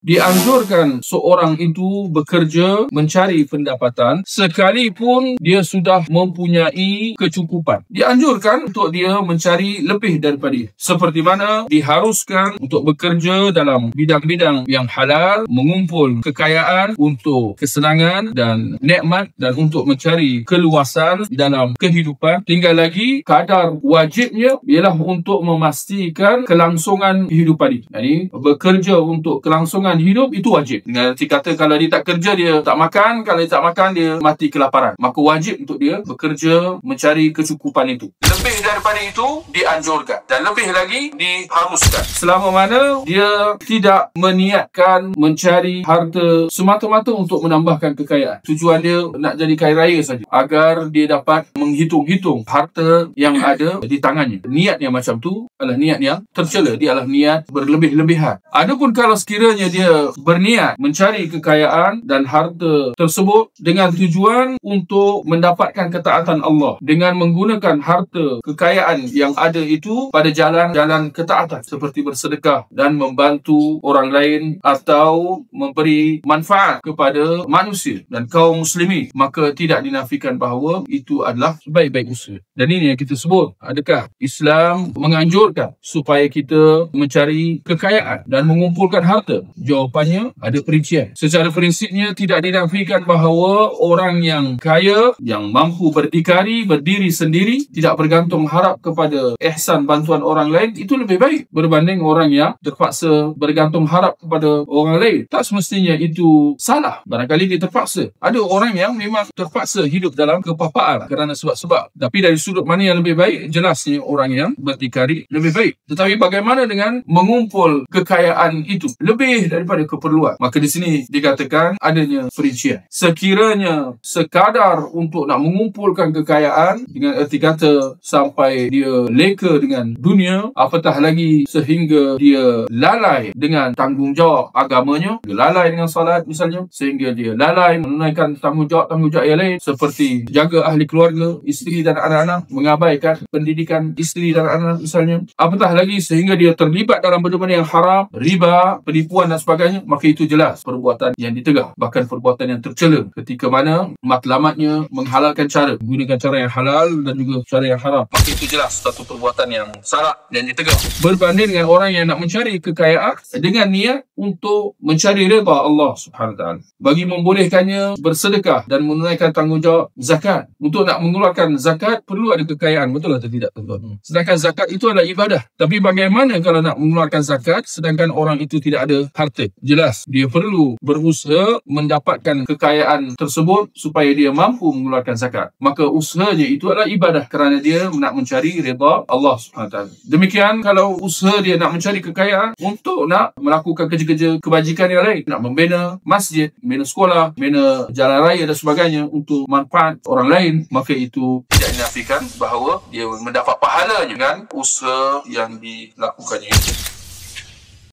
dianjurkan seorang itu bekerja mencari pendapatan sekalipun dia sudah mempunyai kecukupan. Dianjurkan untuk dia mencari lebih daripada itu. Seperti mana diharuskan untuk bekerja dalam bidang-bidang yang halal, mengumpul kekayaan untuk kesenangan dan nikmat dan untuk mencari keluasan dalam kehidupan. Tinggal lagi kadar wajibnya ialah untuk memastikan kelangsungan kehidupan itu. Jadi bekerja untuk kelangsungan hidup itu wajib. Dengan arti kata kalau dia tak kerja dia tak makan, kalau dia tak makan dia mati kelaparan. Maka wajib untuk dia bekerja mencari kecukupan itu. Lebih daripada itu dianjurkan dan lebih lagi diharuskan. Selama mana dia tidak meniatkan mencari harta semata-mata untuk menambahkan kekayaan. Tujuan dia nak jadi kaya raya saja agar dia dapat menghitung-hitung harta yang ada di tangannya. Niat yang macam tu adalah niat yang tercela. Dia adalah niat berlebih-lebihan. Adapun kalau sekiranya dia berniat mencari kekayaan dan harta tersebut dengan tujuan untuk mendapatkan ketaatan Allah dengan menggunakan harta kekayaan yang ada itu pada jalan-jalan ketaatan seperti bersedekah dan membantu orang lain atau memberi manfaat kepada manusia dan kaum muslimin, maka tidak dinafikan bahawa itu adalah sebaik-baik usaha. Dan ini yang kita sebut, adakah Islam menganjurkan supaya kita mencari kekayaan dan mengumpulkan harta? Jawapannya ada perincian. Secara prinsipnya tidak dinafikan bahawa orang yang kaya, yang mampu berdikari, berdiri sendiri, tidak bergantung harap kepada ihsan bantuan orang lain, itu lebih baik berbanding orang yang terpaksa bergantung harap kepada orang lain. Tak semestinya itu salah. Barangkali dia terpaksa. Ada orang yang memang terpaksa hidup dalam kepapaan kerana sebab-sebab. Tapi dari sudut mana yang lebih baik, jelasnya orang yang berdikari lebih baik. Tetapi bagaimana dengan mengumpul kekayaan itu lebih daripada keperluan? Maka di sini dikatakan adanya perincian. Sekiranya sekadar untuk nak mengumpulkan kekayaan dengan erti kata sampai dia leka dengan dunia, apatah lagi sehingga dia lalai dengan tanggungjawab agamanya, dia lalai dengan salat misalnya, sehingga dia lalai menunaikan tanggungjawab yang lain seperti jaga ahli keluarga, isteri dan anak-anak, mengabaikan pendidikan isteri dan anak-anak misalnya, apatah lagi sehingga dia terlibat dalam benda-benda yang haram, riba, penipuan dan sebagainya, maka itu jelas perbuatan yang ditegah, bahkan perbuatan yang tercela, ketika mana matlamatnya menghalalkan cara, menggunakan cara yang halal dan juga cara yang haram, maka itu jelas satu perbuatan yang salah dan ditegah. Berbanding dengan orang yang nak mencari kekayaan dengan niat untuk mencari redha Allah Subhanahu Wa Taala, bagi membolehkannya bersedekah dan menunaikan tanggungjawab zakat. Untuk nak mengeluarkan zakat perlu ada kekayaan, betul atau tidak tuan-tuan? Sedangkan zakat itu adalah ibadah. Tapi bagaimana kalau nak mengeluarkan zakat sedangkan orang itu tidak ada harta? Jelas dia perlu berusaha mendapatkan kekayaan tersebut supaya dia mampu mengeluarkan zakat. Maka usahanya itu adalah ibadah kerana dia nak mencari redha Allah Subhanahu Wa Taala. Demikian kalau usaha dia nak mencari kekayaan untuk nak melakukan kerja-kerja kebajikan yang lain, nak membina masjid, membina sekolah, membina jalan raya dan sebagainya untuk manfaat orang lain, maka itu tidak dinafikan bahawa dia mendapat pahalanya dengan usaha yang dilakukannya.